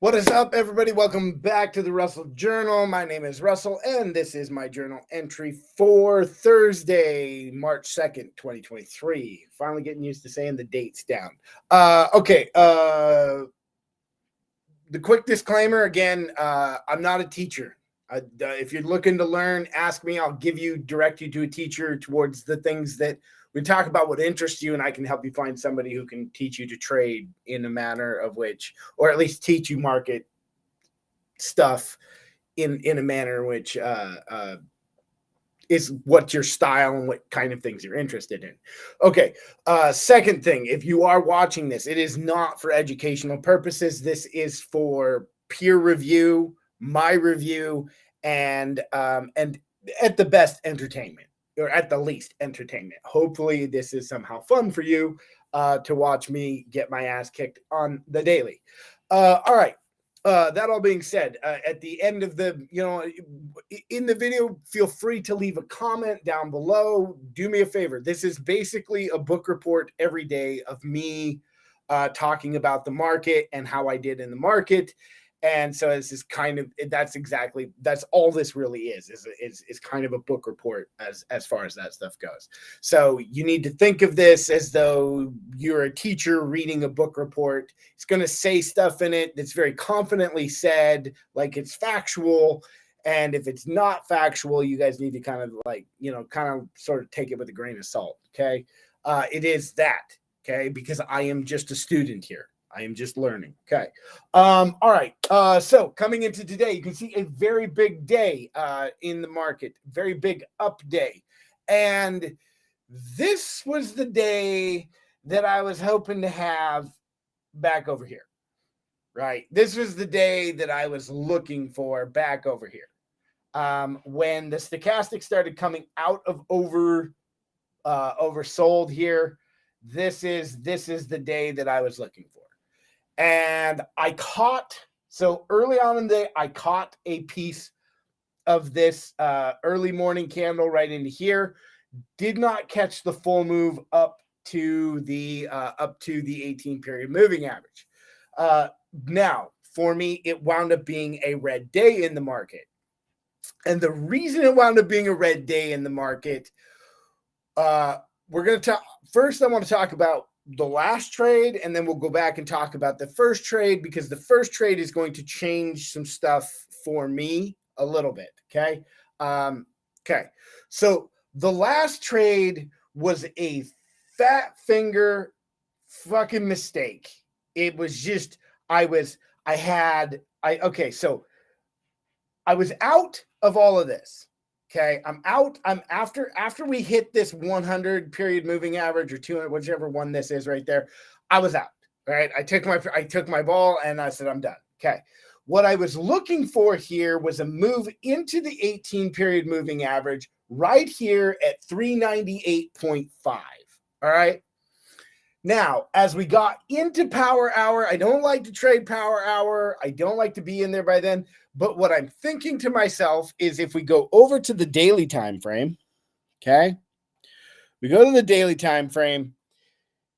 What is up, everybody? Welcome back to the Russell Journal. My name is Russell, and this is my journal entry for Thursday, March 2nd, 2023. Finally getting used to saying the dates down. The quick disclaimer again, I'm not a teacher. If you're looking to learn, ask me. I'll direct you to a teacher towards the things that we talk about what interests you, and I can help you find somebody who can teach you to trade in a manner of which, or at least teach you market stuff in a manner in which is what your style and what kind of things you're interested in. Okay. Second thing, if you are watching this, it is not for educational purposes. This is for peer review, my review, and at the best entertainment, or at the least entertainment. Hopefully this is somehow fun for you to watch me get my ass kicked on the daily. All right. That all being said, at the end of in the video, feel free to leave a comment down below. Do me a favor. This is basically a book report every day of me talking about the market and how I did in the market. And so this is that's all this really is kind of a book report as far as that stuff goes. So you need to think of this as though you're a teacher reading a book report. It's going to say stuff in it that's very confidently said, like it's factual. And if it's not factual, you guys need to kind of sort of take it with a grain of salt. Okay. It is that. Okay. Because I am just a student here. I am just learning. Okay. All right. So coming into today, you can see a very big day in the market, very big up day. And this was the day that I was hoping to have back over here, right? This was the day that I was looking for back over here. When the stochastic started coming out of oversold here, this is the day that I was looking for. And so early on in the day, I caught a piece of this early morning candle right into here. Did not catch the full move up to the 18 period moving average. Now, for me, it wound up being a red day in the market. And the reason it wound up being a red day in the market, we're going to talk first. I want to talk about the last trade, and then we'll go back and talk about the first trade, because the first trade is going to change some stuff for me a little bit. Okay. Okay. So the last trade was a fat finger fucking mistake. It was just, so I was out of all of this. Okay, I'm out. I'm after we hit this 100 period moving average or 200, whichever one this is right there. I was out. Right, I took my ball and I said I'm done. Okay, what I was looking for here was a move into the 18 period moving average right here at 398.5. All right. Now, as we got into power hour, I don't like to trade power hour. I don't like to be in there by then. But what I'm thinking to myself is, if we go over to the daily time frame, okay, we go to the daily time frame,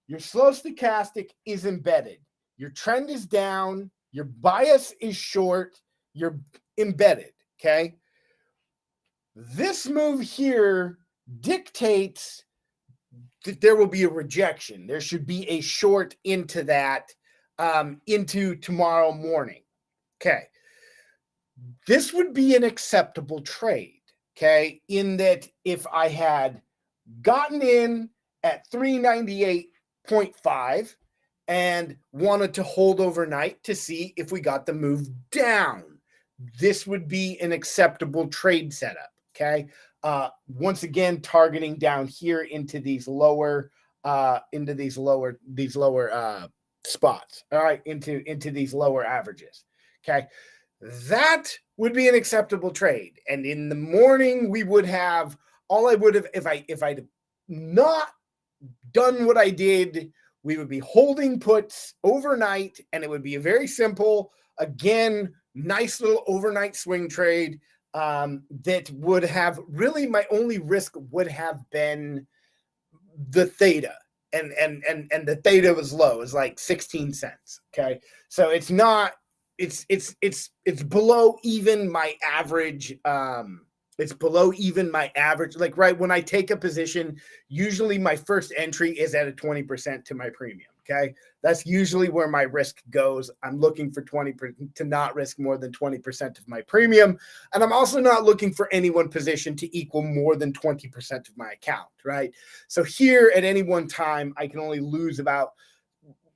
your slow stochastic is embedded. Your trend is down. Your bias is short. You're embedded, okay? This move here dictates that there will be a rejection. There should be a short into that, into tomorrow morning, okay? This would be an acceptable trade, okay? In that, if I had gotten in at 398.5 and wanted to hold overnight to see if we got the move down, this would be an acceptable trade setup, okay? Once again, targeting down here into these lower spots, all right, into these lower averages, okay? That would be an acceptable trade. And in the morning, we would have if I'd not done what I did, we would be holding puts overnight, and it would be a very simple, again, nice little overnight swing trade that would have really, my only risk would have been the theta. And the theta was low. It was like 16 cents. Okay. So it's not it's below even my average. It's below even my average. Like, right when I take a position, usually my first entry is at a 20% to my premium. Okay, that's usually where my risk goes. I'm looking for 20% to not risk more than 20% of my premium, and I'm also not looking for any one position to equal more than 20% of my account. Right. So here at any one time, I can only lose about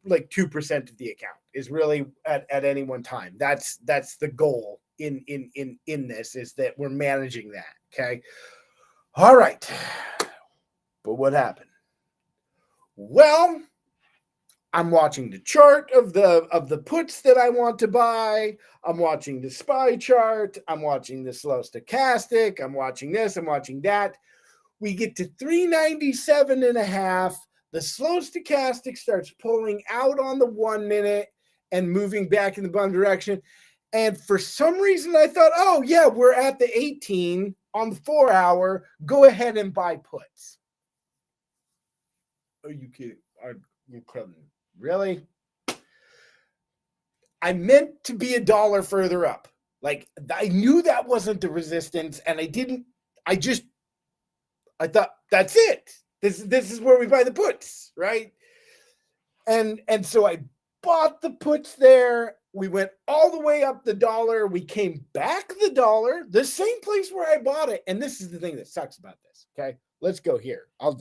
like 2% of the account is really at any one time. That's the goal in this, is that we're managing that. Okay. All right. But what happened? Well, I'm watching the chart of the puts that I want to buy. I'm watching the SPY chart. I'm watching the slow stochastic. I'm watching this. I'm watching that. We get to 397.5. The slow stochastic starts pulling out on the 1 minute and moving back in the bottom direction. And for some reason, I thought, oh, yeah, we're at the 18 on the 4 hour. Go ahead and buy puts. Are you kidding? Are you kidding? Really? I meant to be $1 further up. Like, I knew that wasn't the resistance, and I thought, that's it. This is where we buy the puts, right? And so I bought the puts there. We went all the way up the $1. We came back the $1, the same place where I bought it. And this is the thing that sucks about this. Okay, let's go here. I'll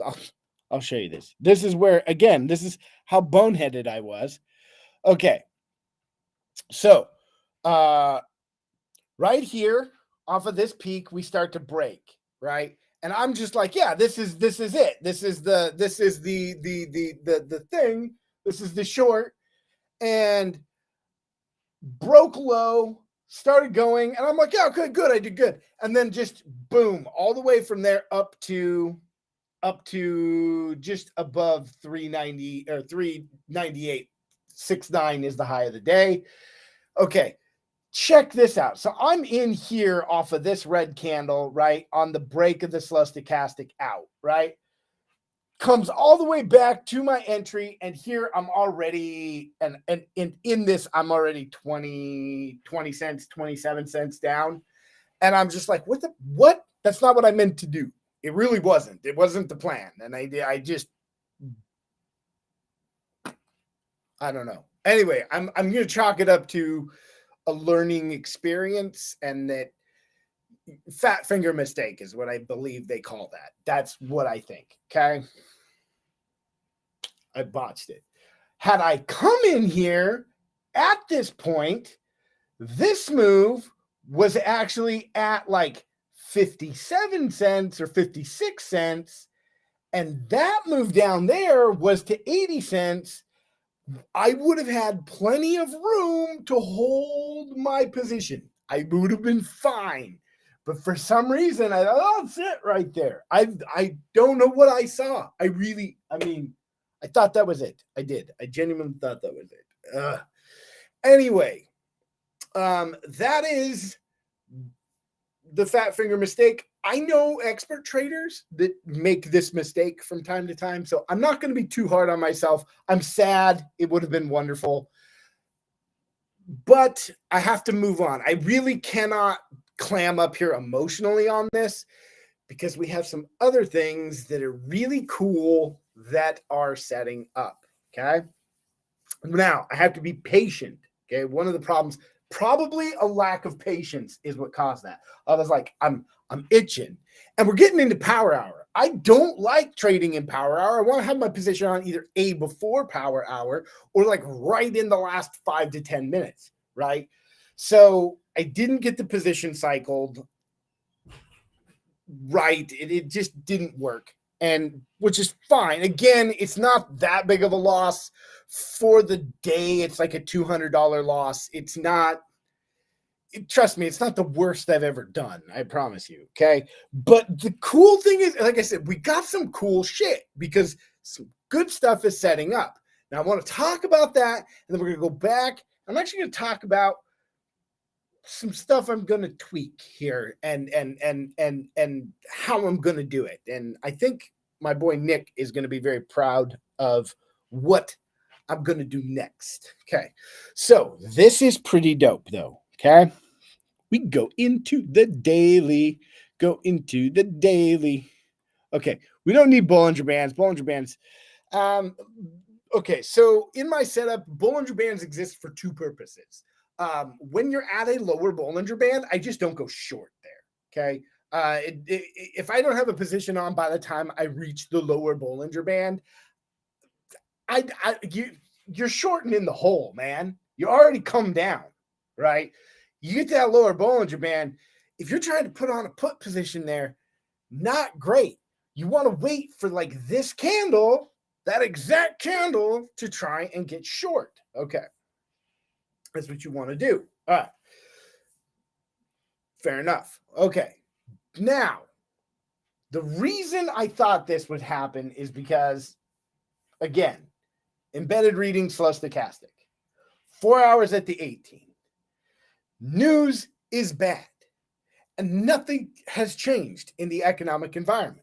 show you this. This is where, again, this is how boneheaded I was. Okay, so right here off of this peak, we start to break, right? And I'm just like, yeah, this is it. This is the thing. This is the short. And broke low, started going, and I'm like, yeah, okay, good, I did good. And then just boom, all the way from there up to just above 390 or 398.69 is the high of the day. Okay. Check this out. So I'm in here off of this red candle, right, on the break of the slow stochastic out, right? Comes all the way back to my entry, and here I'm already, and in this, I'm already 20 cents, 27 cents down. And I'm just like, what? That's not what I meant to do. It really wasn't. It wasn't the plan. And I don't know. Anyway, I'm going to chalk it up to a learning experience, and that fat finger mistake is what I believe they call that. That's what I think. Okay. I botched it. Had I come in here at this point, this move was actually at like 57 cents or 56 cents. And that move down there was to 80 cents. I would have had plenty of room to hold my position. I would have been fine. But for some reason, I thought, oh, that's it right there. I don't know what I saw. I thought that was it. I did. I genuinely thought that was it. Anyway, that is the fat finger mistake. I know expert traders that make this mistake from time to time, so I'm not going to be too hard on myself. I'm sad. It would have been wonderful, but I have to move on. I really cannot clam up here emotionally on this, because we have some other things that are really cool that are setting up. Okay. Now I have to be patient. Okay. One of the problems, probably a lack of patience, is what caused that. I was like, I'm itching, and we're getting into power hour. I don't like trading in power hour. I want to have my position on either A, before power hour, or like right in the last 5 to 10 minutes. Right. So I didn't get the position cycled right. It just didn't work, and which is fine. Again, it's not that big of a loss for the day. It's like a $200 loss. It's not, trust me, it's not the worst I've ever done. I promise you. Okay. But the cool thing is, like I said, we got some cool shit because some good stuff is setting up. Now I want to talk about that, and then we're going to go back. I'm actually going to talk about some stuff I'm going to tweak here, and how I'm going to do it. And I think my boy Nick is going to be very proud of what I'm going to do next. Okay. So this is pretty dope though. Okay. We go into the daily. Okay. We don't need Bollinger Bands. Okay. So in my setup, Bollinger Bands exist for two purposes. When you're at a lower Bollinger Band, I just don't go short there. Okay. If I don't have a position on by the time I reach the lower Bollinger Band, you're shortening the hole, man. You already come down, right? You get that lower Bollinger Band. If you're trying to put on a put position there, not great. You want to wait for like this candle, that exact candle, to try and get short. Okay. That's what you want to do. All right. Fair enough. Okay. Now, the reason I thought this would happen is because, again, embedded reading, slow stochastic. 4 hours at the 18. News is bad. And nothing has changed in the economic environment.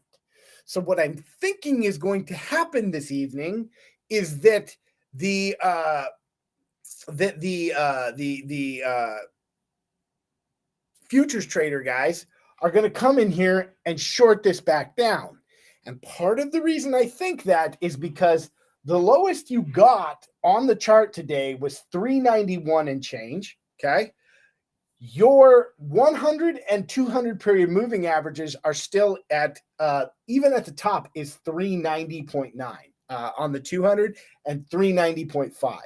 So what I'm thinking is going to happen this evening is that the futures trader guys are going to come in here and short this back down. And part of the reason I think that is because the lowest you got on the chart today was 391 and change. Okay. Your 100 and 200 period moving averages are still at, even at the top is 390.9 on the 200 and 390.5.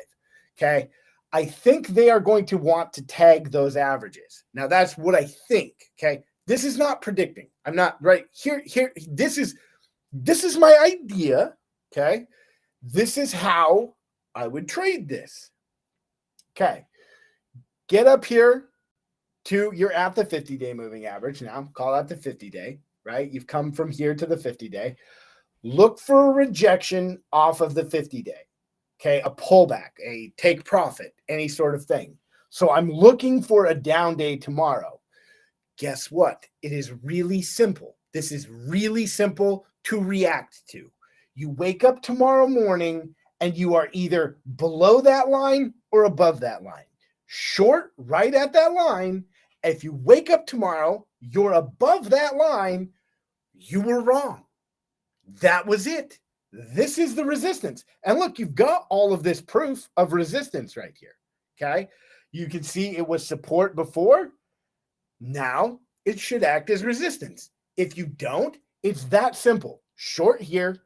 Okay. I think they are going to want to tag those averages. Now that's what I think. Okay. This is not predicting. I'm not right here. This is my idea. Okay. This is how I would trade this. Okay. Get up here to, you're at the 50-day moving average now. Call that the 50-day, right? You've come from here to the 50-day. Look for a rejection off of the 50-day. Okay, a pullback, a take profit, any sort of thing. So I'm looking for a down day tomorrow. Guess what? It is really simple. This is really simple to react to. You wake up tomorrow morning and you are either below that line or above that line. Short right at that line. If you wake up tomorrow, you're above that line, you were wrong. That was it. This is the resistance. And look, you've got all of this proof of resistance right here. Okay. You can see it was support before. Now it should act as resistance. If you don't, it's that simple. Short here.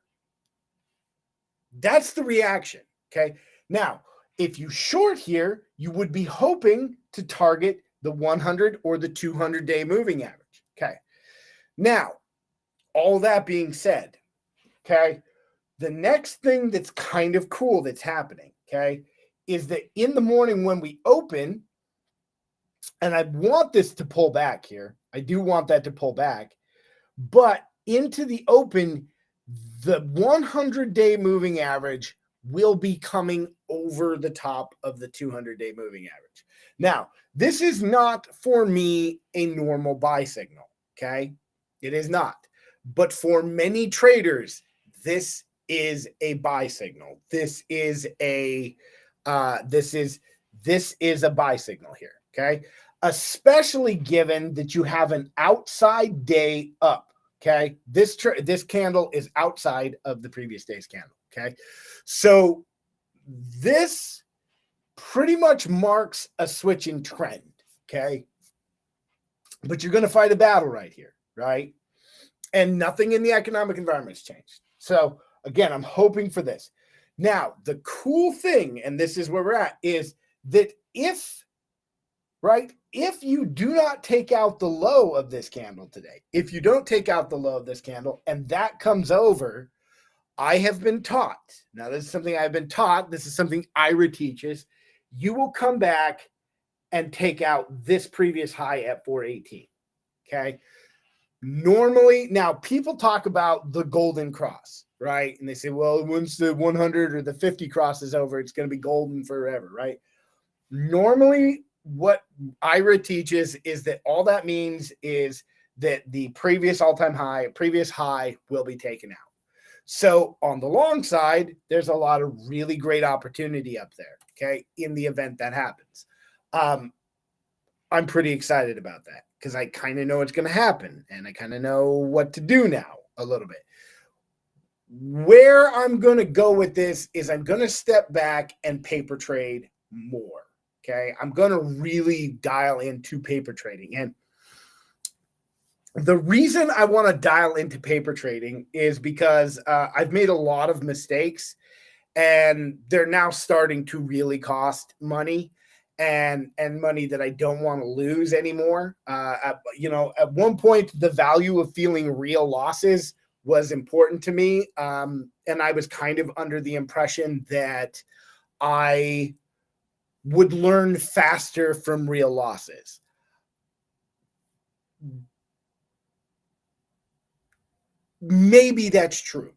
That's the reaction. Okay. Now, if you short here, you would be hoping to target the 100 or the 200-day moving average. Okay. Now, all that being said, okay, the next thing that's kind of cool that's happening, okay, is that in the morning when we open, and I want this to pull back here. I do want that to pull back. But into the open, the 100-day moving average will be coming over the top of the 200-day moving average. Now, this is not for me a normal buy signal, okay? It is not. But for many traders, this is a buy signal. This is a buy signal here, okay? Especially given that you have an outside day up, okay? This candle is outside of the previous day's candle, okay? So this pretty much marks a switching trend, okay? But you're going to fight a battle right here, right? And nothing in the economic environment has changed. So again, I'm hoping for this. Now, the cool thing, and this is where we're at, is that if you do not take out the low of this candle today, if you don't take out the low of this candle and that comes over, I have been taught. Now, this is something I've been taught. This is something Ira teaches. You will come back and take out this previous high at 418. Okay. Normally, now people talk about the golden cross, right? And they say, well, once the 100 or the 50 cross is over, it's going to be golden forever, right? Normally, what Ira teaches is that all that means is that the previous all-time high, previous high will be taken out. So on the long side, there's a lot of really great opportunity up there, okay, in the event that happens. I'm pretty excited about that because I kind of know what's going to happen and I kind of know what to do now a little bit. Where I'm going to go with this is I'm going to step back and paper trade more. Okay. I'm going to really dial into paper trading. And the reason I want to dial into paper trading is because I've made a lot of mistakes and they're now starting to really cost money and money that I don't want to lose anymore. At one point, the value of feeling real losses was important to me. And I was kind of under the impression that I would learn faster from real losses. Maybe that's true.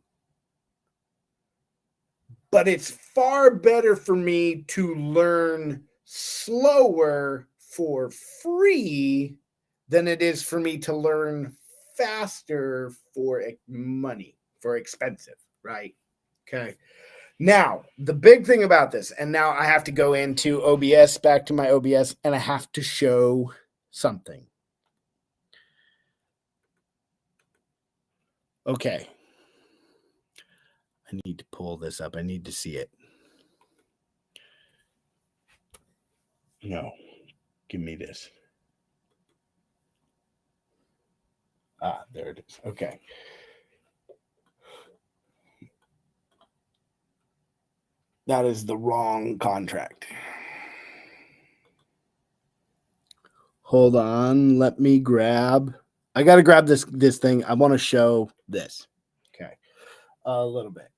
But it's far better for me to learn slower for free than it is for me to learn faster for money, for expensive, right? Okay. Now, the big thing about this, and now I have to go into OBS, back to my OBS, and I have to show something. Okay. I need to pull this up. I need to see it. No, give me this. Ah, there it is. Okay. That is the wrong contract. Hold on. Let me grab. I got to grab this thing. I want to show this. Okay. A little bit.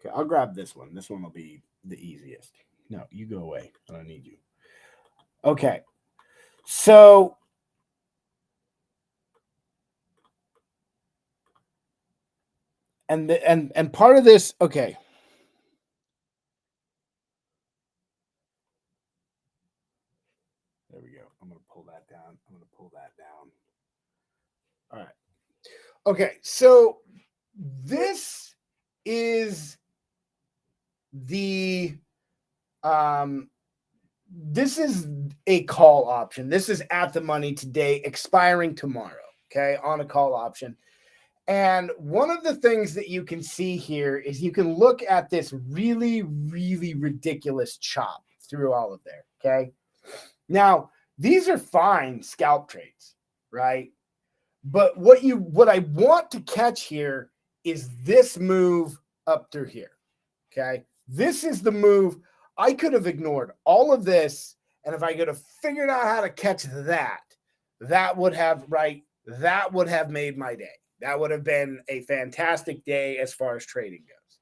Okay. I'll grab this one. This one will be the easiest. No, you go away. I don't need you. Okay. So and part of this, okay. There we go. I'm going to pull that down. All right. Okay. So this is this is a call option. This is at the money today, expiring tomorrow. Okay. On a call option. And one of the things that you can see here is you can look at this really, really ridiculous chop through all of there. Okay. Now, these are fine scalp trades, right? But what I want to catch here is this move up through here. Okay. This is the move. I could have ignored all of this. And if I could have figured out how to catch that would have made my day. That would have been a fantastic day as far as trading goes.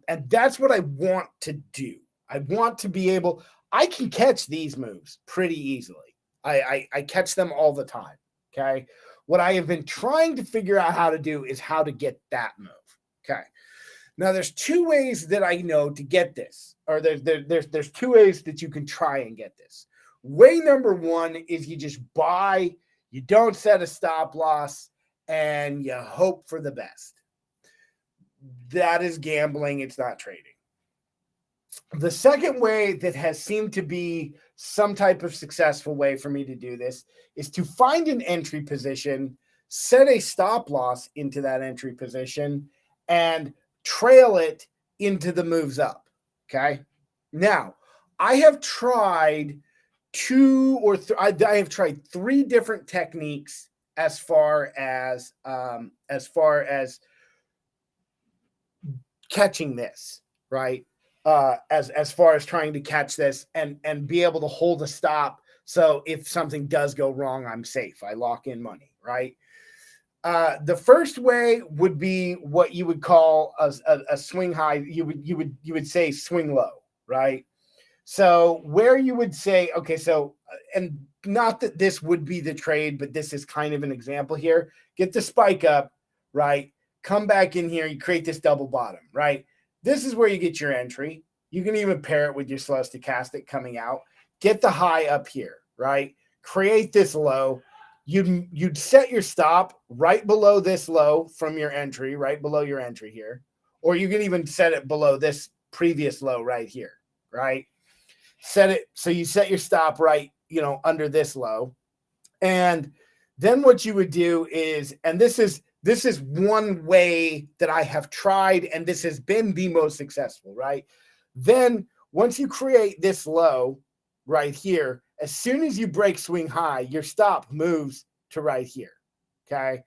And that's what I want to do. I want to be able, I can catch these moves pretty easily. I catch them all the time. Okay. What I have been trying to figure out how to do is how to get that move. Okay. Now there's two ways that I know to get this, or there's two ways that you can try and get this. Way number one is you just buy, you don't set a stop loss, and you hope for the best. That is gambling. It's not trading. The second way that has seemed to be some type of successful way for me to do this is to find an entry position, set a stop loss into that entry position, and trail it into the moves up. Okay. Now, I have tried I have tried three different techniques as far as catching this, right? As far as trying to catch this and be able to hold a stop. So if something does go wrong, I'm safe. I lock in money, right? The first way would be what you would call a swing high. You would say swing low, right? So where you would say, okay, so, and not that this would be the trade, but this is kind of an example here. Get the spike up, right? Come back in here. You create this double bottom, right? This is where you get your entry. You can even pair it with your slow stochastic coming out. Get the high up here, right? Create this low, you'd set your stop right below this low from your entry, right below your entry here, or you can even set it below this previous low right here, right? Set it so you set your stop right, under this low. And then what you would do is, and this is one way that I have tried, and this has been the most successful, right? Then once you create this low right here, as soon as you break swing high, your stop moves to right here. Okay.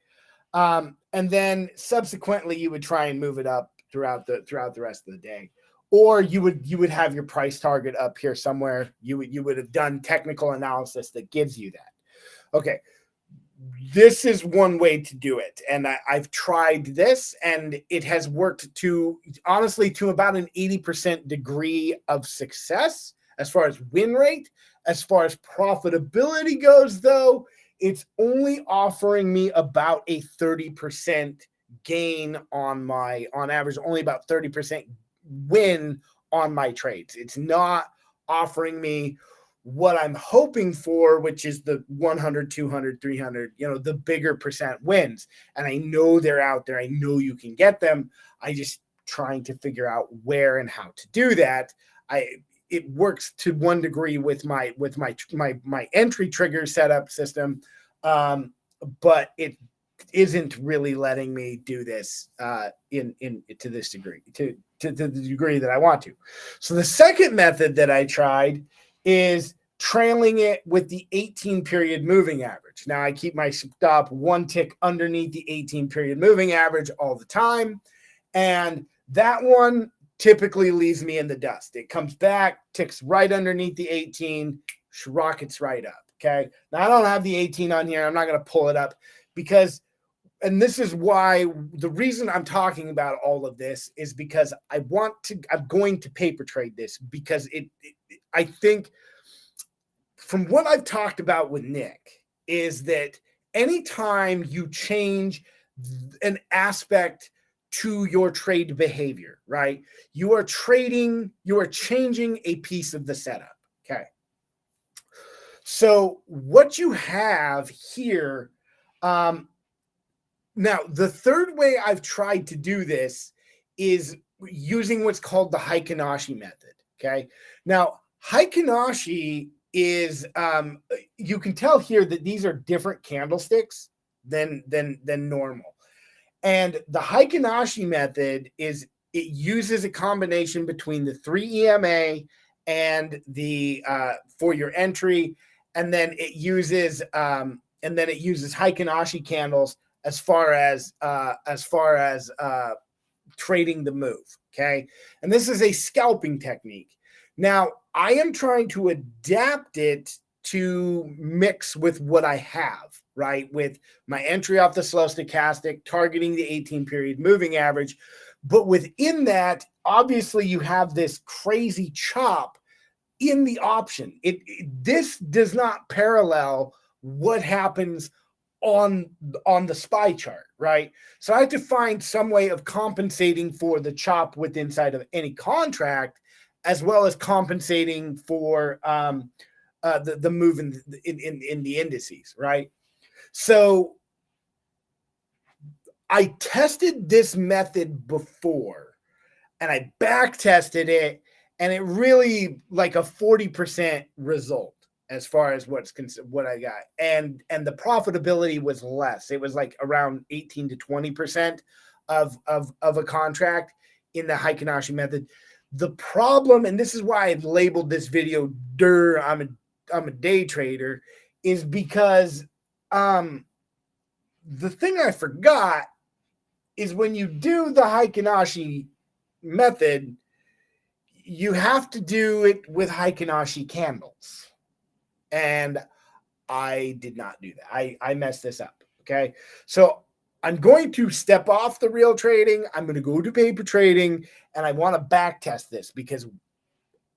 And then subsequently you would try and move it up throughout the rest of the day. Or you would have your price target up here somewhere. You would have done technical analysis that gives you that. Okay. This is one way to do it. And I've tried this, and it has worked to about an 80% degree of success as far as win rate. As far as profitability goes, though, it's only offering me about a 30% gain on average, only about 30% win on my trades. It's not offering me what I'm hoping for, which is the 100, 200, 300, the bigger percent wins. And I know they're out there. I know you can get them. I just trying to figure out where and how to do that. It works to one degree with my entry trigger setup system, but it isn't really letting me do this to this degree, to the degree that I want to. So the second method that I tried is trailing it with the 18 period moving average. Now I keep my stop one tick underneath the 18 period moving average all the time, and that one typically leaves me in the dust. It comes back, ticks right underneath the 18, rockets right up. Okay. Now I don't have the 18 on here. I'm not going to pull it up because, and this is why the reason I'm talking about all of this is because I'm going to paper trade this because I think from what I've talked about with Nick is that anytime you change an aspect to your trade behavior, right? You are changing a piece of the setup. Okay. So what you have here, now the third way I've tried to do this is using what's called the Heikinashi method. Okay. Now Heikinashi is, you can tell here that these are different candlesticks than normal. And the Heikinashi method it uses a combination between the 3 EMA and the for your entry, and then it uses Heikinashi candles as far as trading the move. Okay, and this is a scalping technique. Now I am trying to adapt it to mix with what I have, right? With my entry off the slow stochastic, targeting the 18 period moving average. But within that, obviously you have this crazy chop in the option. This does not parallel what happens on the SPY chart, right? So I have to find some way of compensating for the chop with inside of any contract, as well as compensating for the move in the indices, right? So I tested this method before, and I back tested it, and it really like a 40% result as far as what I got, and the profitability was less. It was like around 18 to 20% of a contract in the Heikinashi method. The problem, and this is why I've labeled this video I'm a day trader, is because the thing I forgot is when you do the Heikinashi method, you have to do it with Heikinashi candles. And I did not do that. I messed this up. Okay. So I'm going to step off the real trading. I'm going to go to paper trading, and I want to back test this because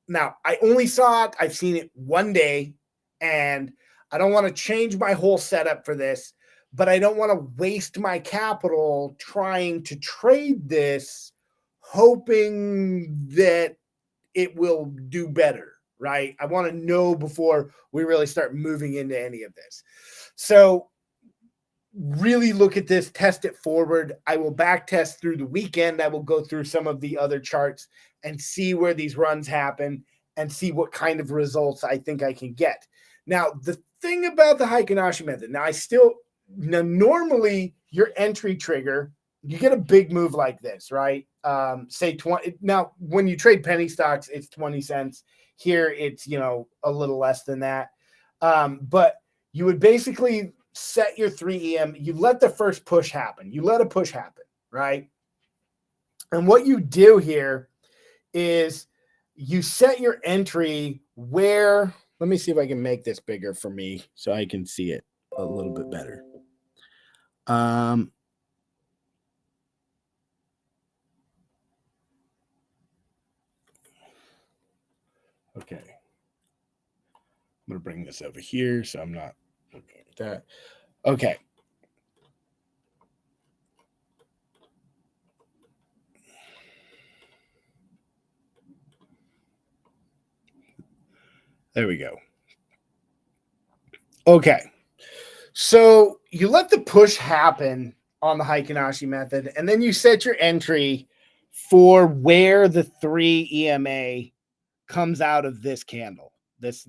now I only saw it. I've seen it one day, and I don't want to change my whole setup for this, but I don't want to waste my capital trying to trade this, hoping that it will do better, right? I want to know before we really start moving into any of this. So really look at this, test it forward. I will back test through the weekend. I will go through some of the other charts and see where these runs happen and see what kind of results I think I can get. Now, the thing about the Heikinashi method, normally your entry trigger, you get a big move like this, right? Say 20. Now, when you trade penny stocks, it's 20 cents. Here, it's, a little less than that. But you would basically set your 3 EM. You let the first push happen. You let a push happen, right? And what you do here is you set your entry where, let me see if I can make this bigger for me so I can see it a little bit better. Okay. I'm going to bring this over here so I'm not looking at that. Okay. There we go. Okay. So you let the push happen on the Heikinashi method, and then you set your entry for where the 3 EMA comes out of this candle. This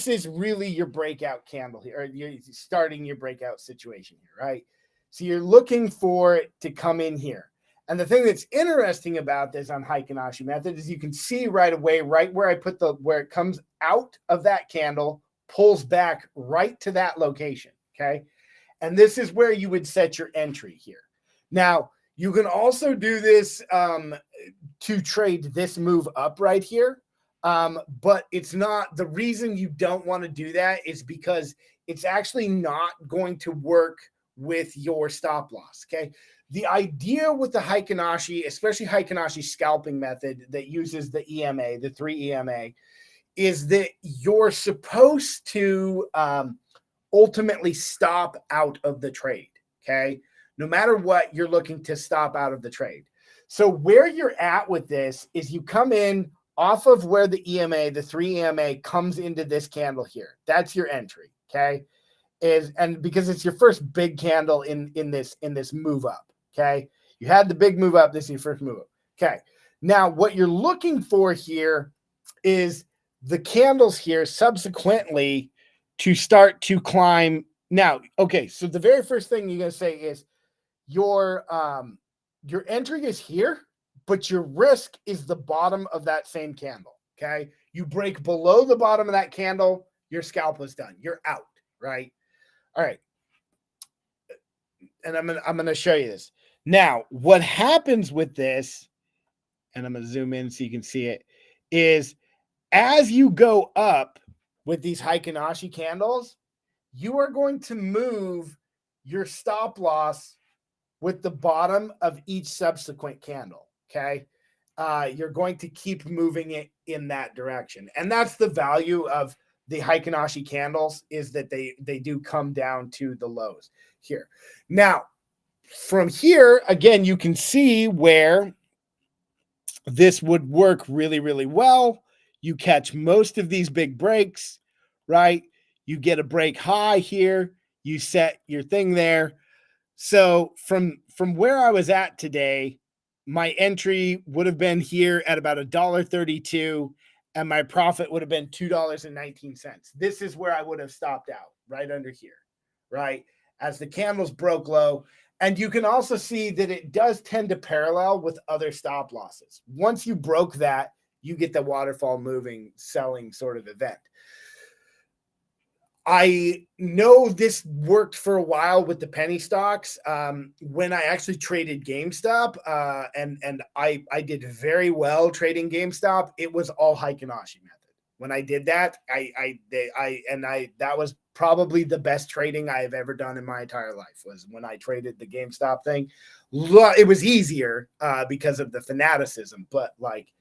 is really your breakout candle here, or you're starting your breakout situation here, right? So you're looking for it to come in here. And the thing that's interesting about this on Heikinashi method is you can see right away, right where I put where it comes out of that candle, pulls back right to that location, okay? And this is where you would set your entry here. Now, you can also do this to trade this move up right here. But it's not, the reason you don't want to do that is because it's actually not going to work with your stop loss, okay? The idea with the Heikinashi, especially Heikinashi scalping method that uses the EMA, the 3 EMA, is that you're supposed to ultimately stop out of the trade, okay? No matter what, you're looking to stop out of the trade. So where you're at with this is you come in off of where the EMA, the 3 EMA comes into this candle here. That's your entry, okay? And because it's your first big candle in this move up, okay? You had the big move up, this is your first move up. Okay. Now, what you're looking for here is the candles here subsequently to start to climb. Now, okay, so the very first thing you're going to say is your entry is here, but your risk is the bottom of that same candle, okay? You break below the bottom of that candle, your scalp was done. You're out, right? All right. And I'm going to show you this. Now, what happens with this, and I'm going to zoom in so you can see it, is as you go up with these Heikinashi candles, you are going to move your stop loss with the bottom of each subsequent candle, okay? You're going to keep moving it in that direction. And that's the value of the Heikinashi candles, is that they do come down to the lows here. Now, from here, again, you can see where this would work really, really well. You catch most of these big breaks, right? You get a break high here. You set your thing there. So from where I was at today, my entry would have been here at about $1.32, and my profit would have been $2.19. This is where I would have stopped out, right under here, right? As the candles broke low. And you can also see that it does tend to parallel with other stop losses. Once you broke that, you get the waterfall moving, selling sort of event. I know this worked for a while with the penny stocks. When I actually traded GameStop, and I did very well trading GameStop, it was all Heikinashi method. When I did that, that was probably the best trading I have ever done in my entire life, was when I traded the GameStop thing. It was easier because of the fanaticism, but like,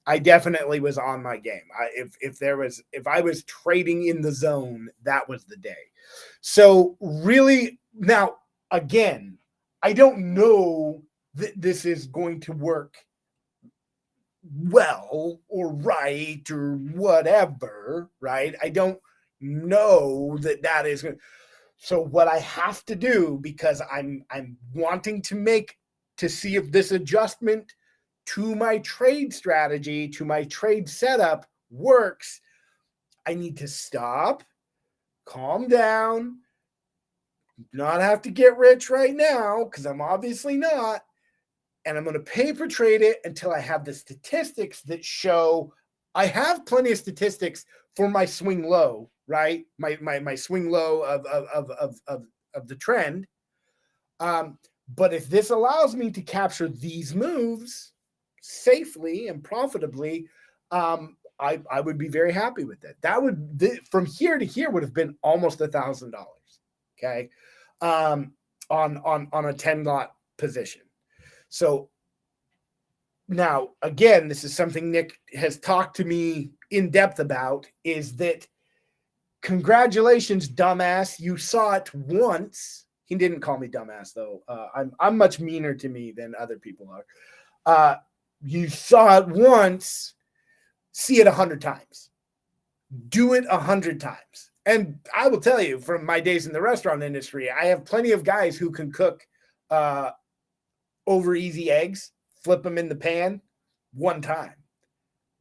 I definitely was on my game. If I was trading in the zone, that was the day. So really, now again, I don't know that this is going to work well or right or whatever, right? I don't know that is good. So what I have to do, because I'm wanting to see if this adjustment to my trade strategy, to my trade setup works, I need to stop, calm down, not have to get rich right now, because I'm obviously not, and I'm going to paper trade it until I have the statistics that show I have plenty of statistics for my swing low, right? My swing low of the trend. But if this allows me to capture these moves safely and profitably, I would be very happy with it. That would, from here to here, would have been almost $1,000. Okay, on a 10 lot position. So now, again, this is something Nick has talked to me in depth about, is that congratulations, dumbass. You saw it once. He didn't call me dumbass, though. I'm much meaner to me than other people are. You saw it once. See it 100 times. Do it 100 times. And I will tell you, from my days in the restaurant industry, I have plenty of guys who can cook over easy eggs, flip them in the pan one time.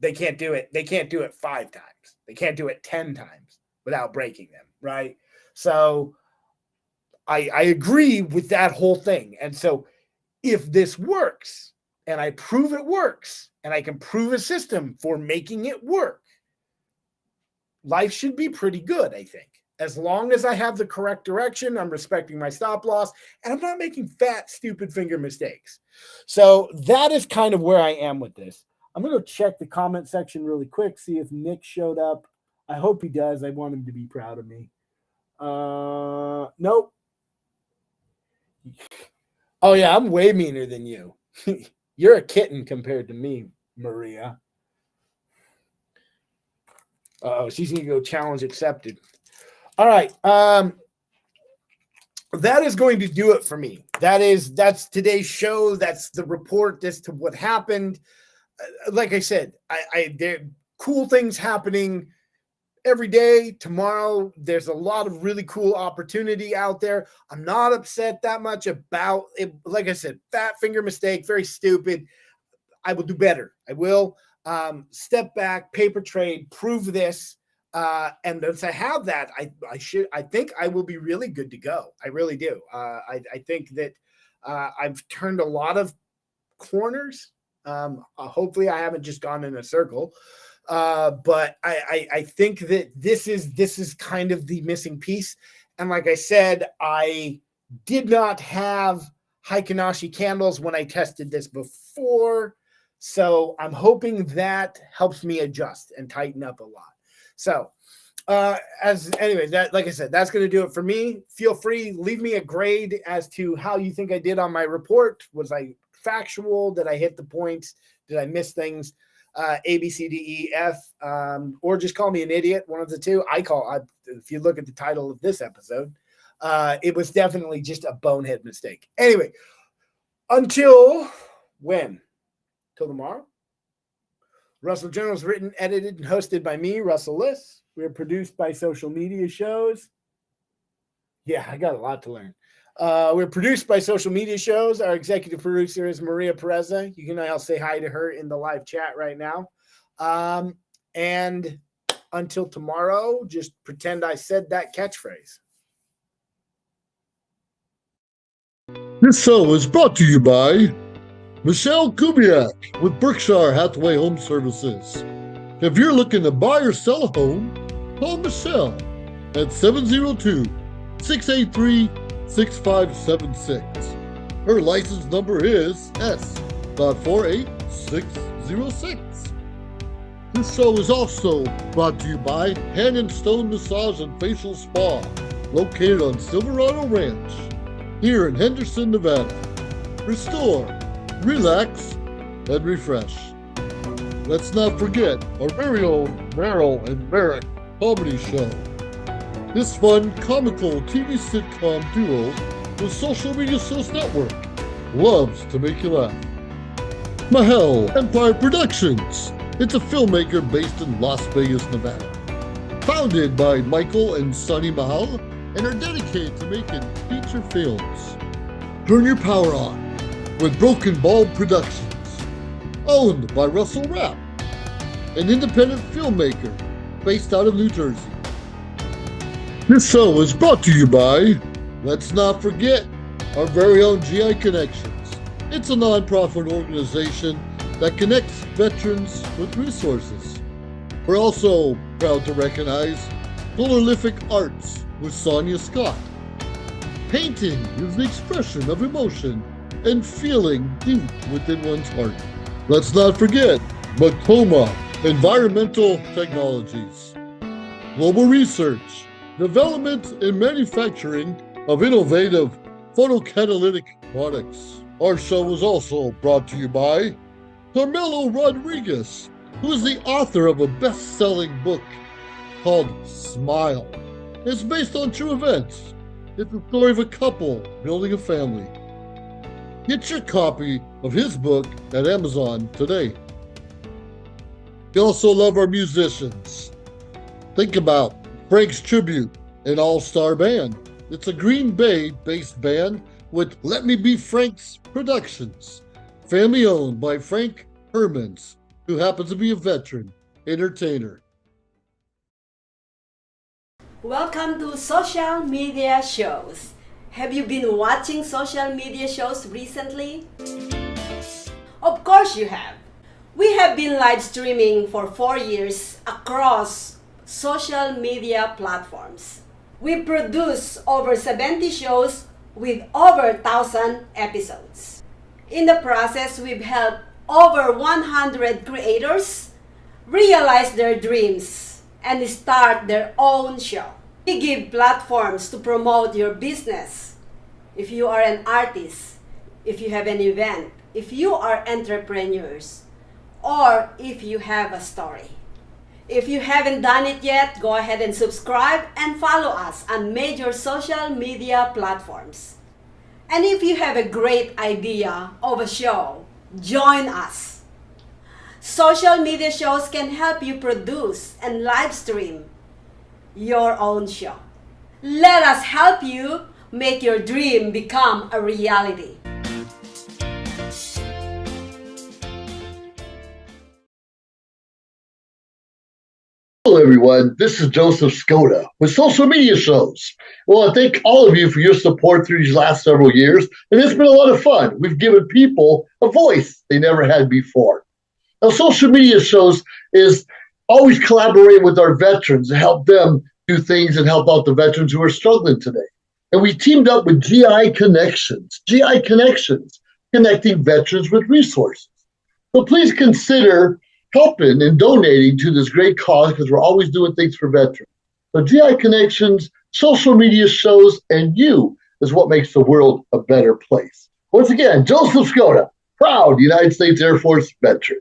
They can't do it. They can't do it 5 times. They can't do it 10 times without breaking them, right? So I agree with that whole thing. And so if this works, and I prove it works, and I can prove a system for making it work, life should be pretty good, I think. As long as I have the correct direction, I'm respecting my stop loss, and I'm not making fat, stupid finger mistakes. So that is kind of where I am with this. I'm going to go check the comment section really quick, see if Nick showed up. I hope he does. I want him to be proud of me. Nope. Oh, yeah, I'm way meaner than you. You're a kitten compared to me, Maria. She's going to go challenge accepted. All right. That is going to do it for me. That's today's show. That's the report as to what happened. Like I said, there are cool things happening every day. Tomorrow, there's a lot of really cool opportunity out there. I'm not upset that much about it. Like I said, fat finger mistake, very stupid. I will do better. I will step back, paper trade, prove this. And once I have that, I think I will be really good to go. I really do. I think that I've turned a lot of corners. Hopefully I haven't just gone in a circle. But I think that this is kind of the missing piece. And like I said, I did not have Heikinashi candles when I tested this before. So I'm hoping that helps me adjust and tighten up a lot. So like I said, that's going to do it for me. Feel free, leave me a grade as to how you think I did on my report. Was I factual? Did I hit the points? Did I miss things? A, B, C, D, E, F, or just call me an idiot. One of the two. If you look at the title of this episode, it was definitely just a bonehead mistake. Anyway, until when? Till tomorrow. Russell Journal is written, edited, and hosted by me, Russell Liss. We are produced by Social Media Shows. Yeah, I got a lot to learn. We're produced by Social Media Shows. Our executive producer is Maria Pereza. You can all say hi to her in the live chat right now. And until tomorrow, just pretend I said that catchphrase. This show is brought to you by Michelle Kubiak with Berkshire Hathaway Home Services. If you're looking to buy or sell a home, call Michelle at 702-683-6576. Her license number is S.48606. This show is also brought to you by Hand and Stone Massage and Facial Spa, located on Silverado Ranch, here in Henderson, Nevada. Restore, relax, and refresh. Let's not forget our very own Meryl and Merrick comedy show. This fun, comical TV sitcom duo with Social Media Shows Network loves to make you laugh. Mahal Empire Productions. It's a filmmaker based in Las Vegas, Nevada. Founded by Michael and Sonny Mahal, and are dedicated to making feature films. Turn your power on with Broken Bulb Productions. Owned by Russel, an independent filmmaker based out of New Jersey. This show is brought to you by, let's not forget, our very own GI Connections. It's a non-profit organization that connects veterans with resources. We're also proud to recognize Prolific Arts with Sonia Scott. Painting is the expression of emotion and feeling deep within one's heart. Let's not forget Matoma Environmental Technologies. Global research, development, and manufacturing of innovative photocatalytic products. Our show is also brought to you by Carmelo Rodriguez, who is the author of a best-selling book called Smile. It's based on true events. It's the story of a couple building a family. Get your copy of his book at Amazon today. We also love our musicians. Think about Frank's Tribute, an all-star band. It's a Green Bay-based band with Let Me Be Frank's Productions, family owned by Frank Hermans, who happens to be a veteran entertainer. Welcome to social media shows. Have you been watching social media shows recently? Of course you have. We have been live streaming for 4 years across social media platforms. We produce over 70 shows with over 1,000 episodes. In the process, we've helped over 100 creators realize their dreams and start their own show. We give platforms to promote your business. If you are an artist, if you have an event, if you are entrepreneurs, or if you have a story. If you haven't done it yet, go ahead and subscribe and follow us on major social media platforms. And if you have a great idea of a show, join us. Social media shows can help you produce and live stream your own show. Let us help you make your dream become a reality. Hello everyone, this is Joseph Skoda with Social Media Shows. Well, I thank all of you for your support through these last several years, and it's been a lot of fun. We've given people a voice they never had before. Now, Social Media Shows is always collaborating with our veterans to help them do things and help out the veterans who are struggling today. And we teamed up with GI Connections, connecting veterans with resources. So please consider helping and donating to this great cause, because we're always doing things for veterans. So GI Connections, Social Media Shows, and you is what makes the world a better place. Once again, Joseph Skoda, proud United States Air Force veteran.